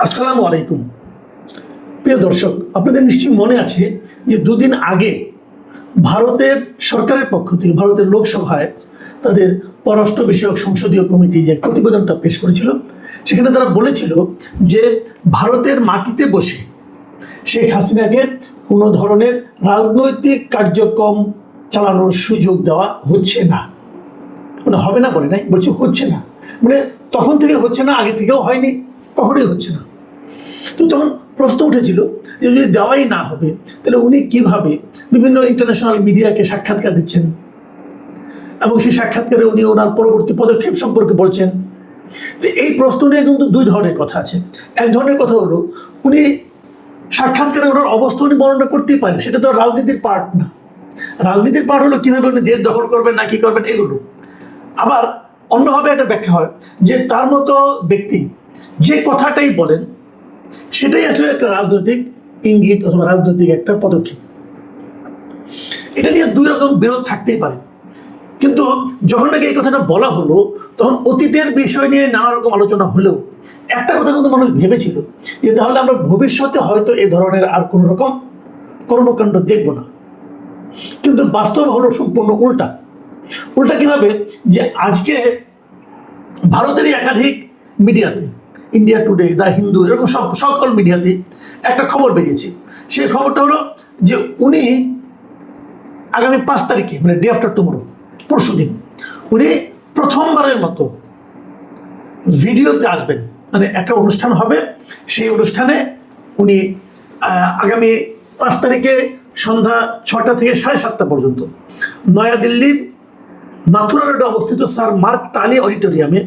আসসালামু আলাইকুম। প্রিয় দর্শক, আপনাদের নিশ্চয়ই মনে আছে যে দুদিন আগে ভারতের সরকারের পক্ষ থেকে ভারতের লোকসভায় তাদের পররাষ্ট্র বিষয়ক সংসদীয় কমিটি যে প্রতিবেদনটা পেশ করেছিল, সেখানে তারা বলেছিল যে ভারতের মাটিতে বসে শেখ হাসিনাকে কোনো ধরনের রাজনৈতিক কার্যক্রম চালানোর সুযোগ দেওয়া হচ্ছে না। মানে হবে না বলে নাই, বলছে হচ্ছে না। মানে তখন থেকে হচ্ছে না, আগে থেকেও হয়নি, কখনোই হচ্ছে না। তো তখন প্রশ্ন উঠেছিল যে যদি দেওয়াই না হবে তাহলে উনি কিভাবে বিভিন্ন ইন্টারন্যাশনাল মিডিয়াকে সাক্ষাৎকার দিচ্ছেন এবং সেই সাক্ষাৎকারে উনি ওনার পরবর্তী পদক্ষেপ সম্পর্কে বলছেন। তো এই প্রশ্ন নিয়ে কিন্তু দুই ধরনের কথা আছে। এক ধরনের কথা হলো উনি সাক্ষাৎকারে ওনার অবস্থা উনি বর্ণনা করতেই পারেন, সেটা তো রাজনীতির পার্ট না। রাজনীতির পার্ট হলো কীভাবে উনি দেশ দখল করবেন না কী করবেন এগুলো। আবার অন্যভাবে একটা ব্যাখ্যা হয় যে তার মতো ব্যক্তি যে কথাটাই বলেন সেটাই আসলে একটা রাজনৈতিক ইঙ্গিত অথবা রাজনৈতিক একটা পদক্ষেপ। এটা নিয়ে দুই রকম বিরোধ থাকতেই পারে, কিন্তু যখন নাকি এই কথাটা বলা হলো তখন অতীতের বিষয় নিয়ে নানা রকম আলোচনা হলেও একটা কথা কিন্তু মানুষ ভেবেছিল যে তাহলে আমরা ভবিষ্যতে হয়তো এই ধরনের আর কোনো রকম কর্মকাণ্ড দেখব না। কিন্তু বাস্তব হলো সম্পূর্ণ উল্টা। উল্টা কিভাবে? যে আজকে ভারতেরই একাধিক মিডিয়াতে, ইন্ডিয়া টুডে, দ্য হিন্দু, এরকম সকল মিডিয়াতে একটা খবর বেরিয়েছে। সেই খবরটা হলো যে উনি আগামী 5 তারিখে, মানে ডে আফটার টুমোরো, পরশু দিন, উনি প্রথমবারের মতো ভিডিওতে আসবেন। মানে একটা অনুষ্ঠান হবে, সেই অনুষ্ঠানে উনি আগামী 5 তারিখে সন্ধ্যা 6টা থেকে 7:30 পর্যন্ত নয়াদিল্লির মাথুরা রোডে অবস্থিত স্যার মার্ক টালি অডিটোরিয়ামে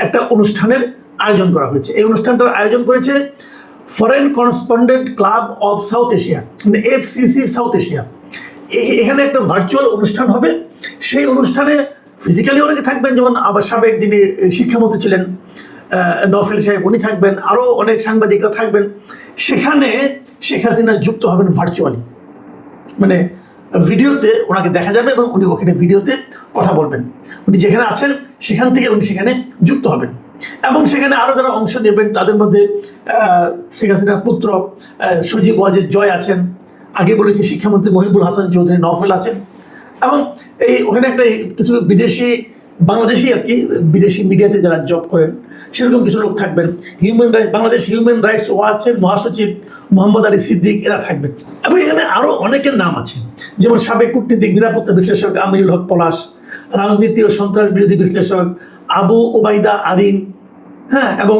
একটা অনুষ্ঠানের আয়োজন করা হয়েছে। এই অনুষ্ঠানটার আয়োজন করেছে foreign correspondent club of south Asia, মানে FCC সাউথ এশিয়া। এখানে একটা ভার্চুয়াল অনুষ্ঠান হবে। সেই অনুষ্ঠানে ফিজিক্যালি অনেকে থাকবেন, যেমন আবার সাবেক যিনি শিক্ষামন্ত্রী ছিলেন নওফেল সাহেব, উনি থাকবেন, আরও অনেক সাংবাদিকরা থাকবেন। সেখানে শেখ হাসিনা যুক্ত হবেন ভার্চুয়ালি, মানে ভিডিওতে ওনাকে দেখা যাবে এবং উনি ওখানে ভিডিওতে কথা বলবেন। উনি যেখানে আছেন সেখান থেকে উনি সেখানে যুক্ত হবেন এবং সেখানে আরও যারা অংশ নেবেন তাদের মধ্যে শেখ হাসিনার পুত্র সজীব ওয়াজেদ জয় আছেন, আগে বলেছি শিক্ষামন্ত্রী মহিবুল হাসান চৌধুরী নওফেল আছেন, এবং এই ওখানে একটা কিছু বিদেশি বাংলাদেশি আর কি বিদেশি মিডিয়াতে যারা জব করেন সেরকম কিছু লোক থাকবেন। বাংলাদেশ হিউম্যান রাইটস ওয়াচের মহাসচিব মোহাম্মদ আলী সিদ্দিক এরা থাকবেন এবং এখানে আরও অনেকের নাম আছে, যেমন সাবেক কূটনীতিক নিরাপত্তা বিশ্লেষক আমিরুল হক পলাশ, রাজনীতি ও সন্ত্রাস বিরোধী বিশ্লেষক আবু ওবায়দা আরিন, হ্যাঁ, এবং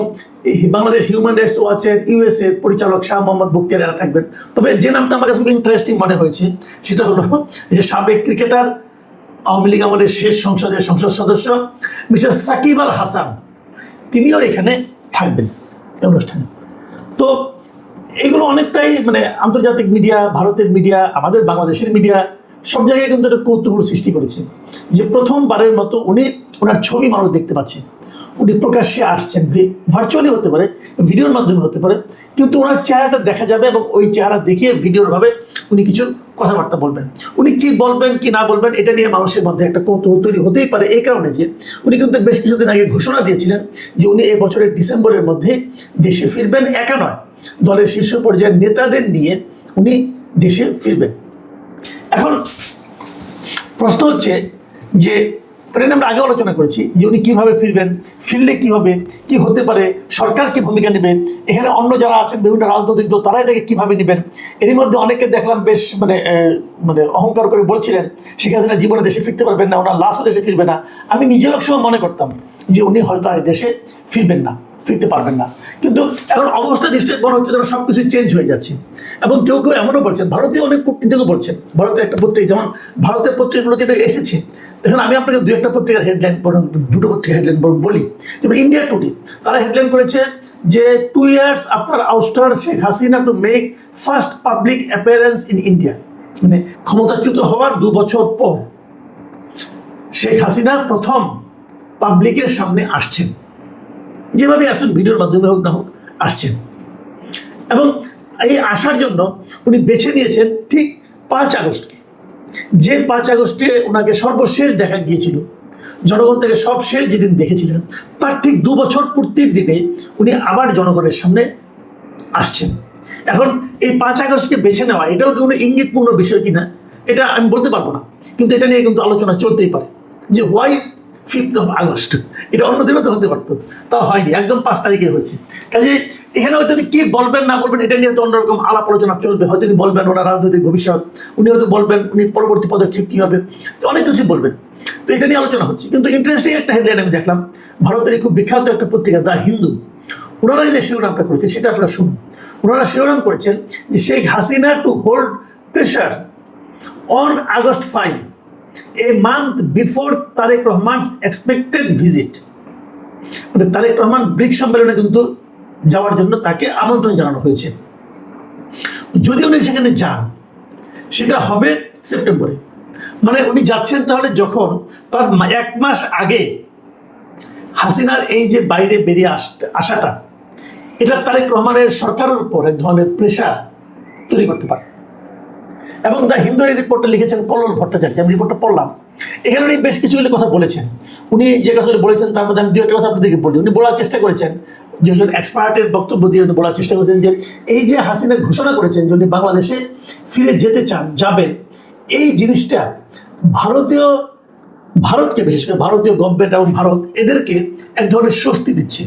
বাংলাদেশ হিউম্যান রাইটস ওয়াচের USA পরিচালক শাহ মোহাম্মদ বখতিয়ার এরা থাকবেন। তবে যে নামটা আমার কাছে খুব ইন্টারেস্টিং মনে হয়েছে সেটা হলো যে সাবেক ক্রিকেটার, আওয়ামী লীগ আমলের শেষ সংসদের সংসদ সদস্য মিস্টার সাকিব আল হাসান, তিনিও এখানে থাকবেন এই অনুষ্ঠানে। তো এগুলো অনেকটাই মানে আন্তর্জাতিক মিডিয়া, ভারতের মিডিয়া, আমাদের বাংলাদেশের মিডিয়া সব জায়গায় কিন্তু একটা কৌতূহল সৃষ্টি করেছে যে প্রথমবারের মতো উনি ওনার ছবি মানুষ দেখতে পাচ্ছেন। উনি প্রকাশ্যে আসছেন, ভার্চুয়ালি হতে পারে, ভিডিওর মাধ্যমে হতে পারে, কিন্তু ওনার চেহারাটা দেখা যাবে এবং ওই চেহারা দেখিয়ে ভিডিওরভাবে উনি কিছু কথাবার্তা বলবেন। উনি কি বলবেন কি না বলবেন এটা নিয়ে মানুষের মধ্যে একটা কৌতূহল তৈরি হতেই পারে, এই কারণে যে উনি কিন্তু বেশ কিছুদিন আগে ঘোষণা দিয়েছিলেন যে উনি এই বছরের ডিসেম্বরের মধ্যে দেশে ফিরবেন। একা নয়, দলের শীর্ষ পর্যায়ের নেতাদের নিয়ে উনি দেশে ফিরবেন। এখন প্রশ্ন হচ্ছে যে এটা নিয়ে আমরা আগে আলোচনা করেছি যে উনি কীভাবে ফিরবেন, ফিরলে কী হবে, কী হতে পারে, সরকার কী ভূমিকা নেবে, এখানে অন্য যারা আছেন বিভিন্ন রাজনৈতিক দল তারা এটাকে কীভাবে নেবেন। এরই মধ্যে অনেকে দেখলাম বেশ মানে অহংকার করে বলছিলেন শেখ হাসিনা জীবনে দেশে ফিরতে পারবেন না, ওনার লাশও দেশে ফিরবে না। আমি নিজেও একসময় মনে করতাম যে উনি হয়তো আর দেশে ফিরবেন না, ফিরতে পারবেন না, কিন্তু এখন অবস্থা দৃষ্টি মনে হচ্ছে যেন সব কিছু চেঞ্জ হয়ে যাচ্ছে। এবং কেউ কেউ এমনও বলছেন, ভারতীয় অনেক কূটনীতিকও বলছেন, ভারতের একটা পত্রিকা, যেমন ভারতের পত্রিকাগুলো যেটা এসেছে, দেখুন আমি আপনাকে দু একটা পত্রিকার হেডলাইন দুটো পত্রিকার হেডলাইন বলি। যেমন ইন্ডিয়া টুডে, তারা হেডলাইন করেছে যে 2 years after ouster Sheikh Hasina to make first public appearance in India, মানে ক্ষমতাচ্যুত হওয়ার 2 বছর পর শেখ হাসিনা প্রথম পাবলিকের সামনে আসছেন, যেভাবে আসুন ভিডিওর মাধ্যমে হোক না হোক আসছেন। এবং এই আসার জন্য উনি বেছে নিয়েছেন ঠিক 5 আগস্টকে, যে 5 আগস্টে ওনাকে সর্বশেষ দেখা গিয়েছিল, জনগণ থেকে সবশেষ যেদিন দেখেছিলেন, তার ঠিক 2 বছর পূর্তির দিনে উনি আবার জনগণের সামনে আসছেন। এখন এই 5 আগস্টকে বেছে নেওয়া এটাও কোনো ইঙ্গিতপূর্ণ বিষয় কিনা এটা আমি বলতে পারবো না, কিন্তু এটা নিয়ে কিন্তু আলোচনা চলতেই পারে যে হোয়াই 5th of আগস্ট, এটা অন্যদিনও তো হতে পারতো, তাও হয়নি, একদম 5 তারিখে হয়েছে। কাজে এখানে হয়তো উনি কি বলবেন না বলবেন এটা নিয়ে তো অন্যরকম আলাপ আলোচনা চলবে। হয়তো উনি বলবেন ওনার রাজনৈতিক ভবিষ্যৎ, উনি হয়তো বলবেন উনি পরবর্তী পদক্ষেপ কী হবে, তো অনেক কিছুই বলবেন, তো এটা নিয়ে আলোচনা হচ্ছে। কিন্তু ইন্টারেস্টিং একটা হেডলাইন আমি দেখলাম, ভারতের খুব বিখ্যাত একটা পত্রিকা দ্য হিন্দু, ওনারা যে শিরোনামটা করেছে সেটা আপনারা শুনুন। ওনারা শিরোনাম করেছেন যে Sheikh Hasina to hold pressure on August 5, a month before Tarique Rahman's expected visit. মানে তারেক রহমান ব্রিক্স সম্মেলনে কিন্তু যাওয়ার জন্য তাকে আমন্ত্রণ জানানো হয়েছে। যদি উনি সেখানে যান সেটা হবে সেপ্টেম্বরে, মানে উনি যাচ্ছেন তাহলে যখন তার 1 মাস আগে হাসিনার এই যে বাইরে বেরিয়ে আসাটা, এটা তারেক রহমানের সরকারের উপর এক ধরনের প্রেশার তৈরি করতে পারে। এবং দ্য হিন্দু এই রিপোর্টটা লিখেছেন কল্লোল ভট্টাচার্য, আমি রিপোর্টটা পড়লাম। এখানে উনি বেশ কিছু কথা বলেছেন। উনি যে কথাগুলো বলেছেন তার মধ্যে আমি 2-একটা কথা আপনাদেরকে বলি। উনি বলার চেষ্টা করেছেন, যে একজন এক্সপার্টের বক্তব্য দিয়ে উনি বলার চেষ্টা করেছেন যে এই যে হাসিনা ঘোষণা করেছেন যে উনি বাংলাদেশে ফিরে যেতে চান, যাবেন, এই জিনিসটা ভারতকে, বিশেষ করে ভারতীয় গভর্নমেন্ট এবং ভারত এদেরকে এক ধরনের স্বস্তি দিচ্ছে।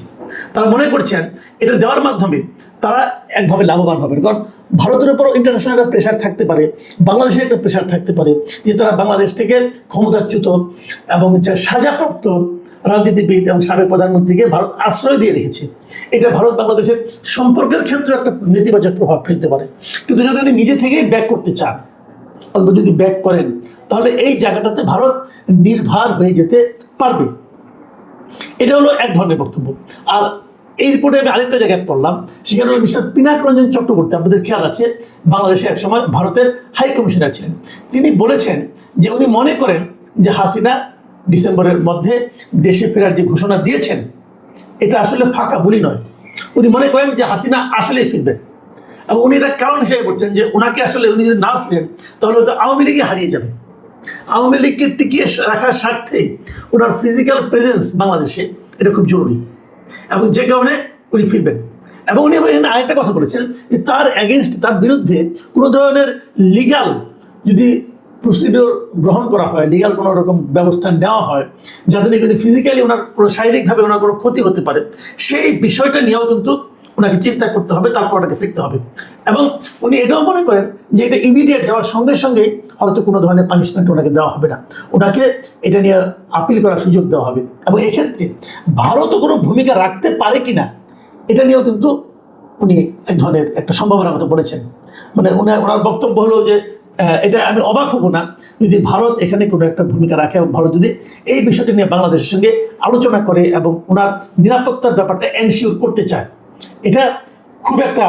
তারা মনে করছেন এটা দেওয়ার মাধ্যমে তারা একভাবে লাভবান হবেন, কারণ ভারতের উপরও ইন্টারন্যাশনাল একটা প্রেশার থাকতে পারে, বাংলাদেশের একটা প্রেশার থাকতে পারে যে তারা বাংলাদেশ থেকে ক্ষমতাচ্যুত এবং সাজাপ্রাপ্ত রাজনীতিবিদ এবং সাবেক প্রধানমন্ত্রীকে ভারত আশ্রয় দিয়ে রেখেছে। এটা ভারত বাংলাদেশের সম্পর্কের ক্ষেত্রে একটা নেতিবাচক প্রভাব ফেলতে পারে। কিন্তু যদি উনি নিজে থেকেই ব্যাক করতে চান, অথবা যদি ব্যাক করেন, তাহলে এই জায়গাটাতে ভারত নির্ভর হয়ে যেতে পারবে। এটা হলো এক ধরনের বক্তব্য। আর এই রিপোর্টে আমি আরেকটা জায়গায় পড়লাম, সেখানে হলো মিস্টার পিনাক রঞ্জন চক্রবর্তী, আপনাদের খেয়াল আছে বাংলাদেশে একসময় ভারতের হাই কমিশনার ছিলেন। তিনি বলেছেন যে উনি মনে করেন যে হাসিনা ডিসেম্বরের মধ্যে দেশে ফেরার যে ঘোষণা দিয়েছেন এটা আসলে ফাঁকা বলি নয়। উনি মনে করেন যে হাসিনা আসলেই ফিরবেন, এবং উনি এটা কারণ হিসেবে বলছেন যে ওনাকে আসলে উনি যদি না ফিরেন তাহলে হয়তো আওয়ামী লীগই হারিয়ে যাবে। আওয়ামী লীগকে টিকিয়ে রাখার স্বার্থে ওনার ফিজিক্যাল প্রেজেন্স বাংলাদেশে এটা খুব জরুরি, এবং যে কারণে উনি ফিরবেন। এবং উনি আরেকটা কথা বলেছেন যে তার অ্যাগেনস্ট, তার বিরুদ্ধে কোনো ধরনের লিগাল যদি প্রসিডিওর গ্রহণ করা হয়, লিগাল কোনো রকম ব্যবস্থা নেওয়া হয় যাতে নাকি ফিজিক্যালি ওনার কোনো শারীরিকভাবে ওনার কোনো ক্ষতি হতে পারে, সেই বিষয়টা নিয়েও কিন্তু ওনাকে চিন্তা করতে হবে, তারপর ওনাকে ফিরতে হবে। এবং উনি এটাও মনে করেন যে এটা ইমিডিয়েট যাওয়ার সঙ্গে সঙ্গেই হয়তো কোনো ধরনের পানিশমেন্ট ওনাকে দেওয়া হবে না, ওনাকে এটা নিয়ে আপিল করার সুযোগ দেওয়া হবে। এবং এক্ষেত্রে ভারতও কোনো ভূমিকা রাখতে পারে কি না এটা নিয়েও কিন্তু উনি এক ধরনের একটা সম্ভাবনার কথা বলেছেন। মানে ওনার বক্তব্য হলো যে এটা আমি অবাক হব না যদি ভারত এখানে কোনো একটা ভূমিকা রাখে, এবং ভারত যদি এই বিষয়টি নিয়ে বাংলাদেশের সঙ্গে আলোচনা করে এবং ওনার নিরাপত্তার ব্যাপারটা এনশিওর করতে চায়। এটা খুব একটা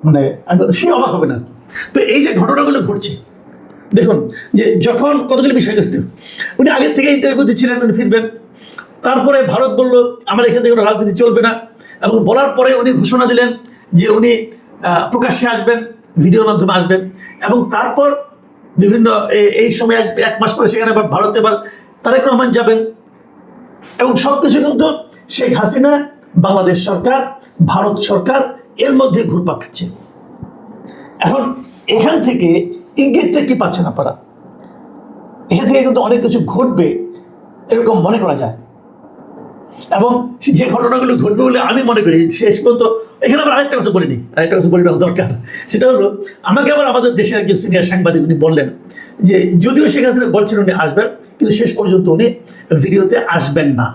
মানে সে অবাক হবে না। তো এই যে ঘটনাগুলো ঘটছে দেখুন, যে যখন কতগুলো বিষয় দেখত, উনি আগের থেকে ইন্টারভিউ দিচ্ছিলেন উনি ফিরবেন, তারপরে ভারত বলল আমার এখান থেকে কোনো রাজনীতি চলবে না, এবং বলার পরে উনি ঘোষণা দিলেন যে উনি প্রকাশ্যে আসবেন, ভিডিওর মাধ্যমে আসবেন, এবং তারপর বিভিন্ন এই সময় 1 মাস পরে সেখানে আবার ভারতে আবার তারেক রহমান যাবেন, এবং সব কিছু কিন্তু শেখ হাসিনা, বাংলাদেশ সরকার, ভারত সরকার এর মধ্যে ঘুরপাক খাচ্ছে। এখন এখান থেকে ইঙ্গিতটা কি পাচ্ছেন আপনারা? এখান থেকে কিন্তু অনেক কিছু ঘটবে এরকম মনে করা যায়, এবং যে ঘটনাগুলো ঘটবে বলে আমি মনে করি শেষ পর্যন্ত। এখানে আবার আরেকটা কথা বলিনি, আরেকটা কথা বলে নেওয়া দরকার। সেটা হলো, আমাকে আবার আমাদের দেশের একজন সিনিয়র সাংবাদিক উনি বললেন যে যদিও শেখ হাসিনা বলছেন উনি আসবেন, কিন্তু শেষ পর্যন্ত উনি ভিডিওতে আসবেন না।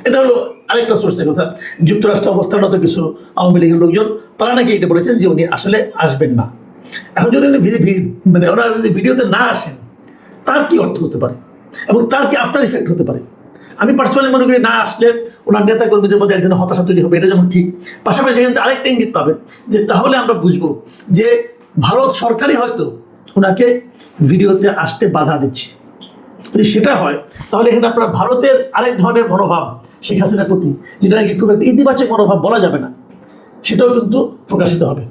এটা হলো আরেকটা সোর্সের কথা। যুক্তরাষ্ট্রে অবস্থানরত কিছু আওয়ামী লীগের লোকজন তারা নাকি এটা বলেছেন যে উনি আসলে আসবেন না। এখন যদি উনি মানে ওনারা যদি ভিডিওতে না আসেন তার কি অর্থ হতে পারে, এবং তার কি আফটার ইফেক্ট হতে পারে? আমি পার্সোনালি মনে করি না আসলে ওনার নেতা কর্মীদের মধ্যে একজন হতাশা তৈরি হবে, এটা যেমন ঠিক, পাশাপাশি এখান থেকে আরেকটা ইঙ্গিত পাবে যে তাহলে আমরা বুঝবো যে ভারত সরকারই হয়তো ওনাকে ভিডিওতে আসতে বাধা দিচ্ছে। যদি সেটা হয় তাহলে এখানে আপনার ভারতের আরেক ধরনের মনোভাব শেখ হাসিনার প্রতি, যেটা নাকি খুব একটা ইতিবাচক মনোভাব বলা যাবে না, সেটাও কিন্তু প্রকাশিত হবে।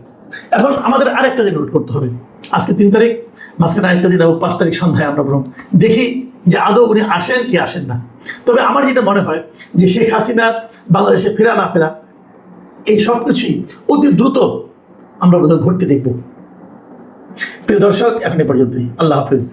এখন আমাদের আরেকটা দিন নোট করতে হবে, আজকে 3 তারিখ, মাঝখানে আরেকটা দিন এবং 5 তারিখ সন্ধ্যায় আমরা বরং দেখি যে আদৌ উনি আসেন কি আসেন না। তবে আমার যেটা মনে হয় যে শেখ হাসিনার বাংলাদেশে ফেরা না ফেরা এই সব কিছুই অতি দ্রুত আমরা বোধহয় ঘটতে দেখব। প্রিয় দর্শক, এখন এ পর্যন্তই। আল্লাহ হাফিজ।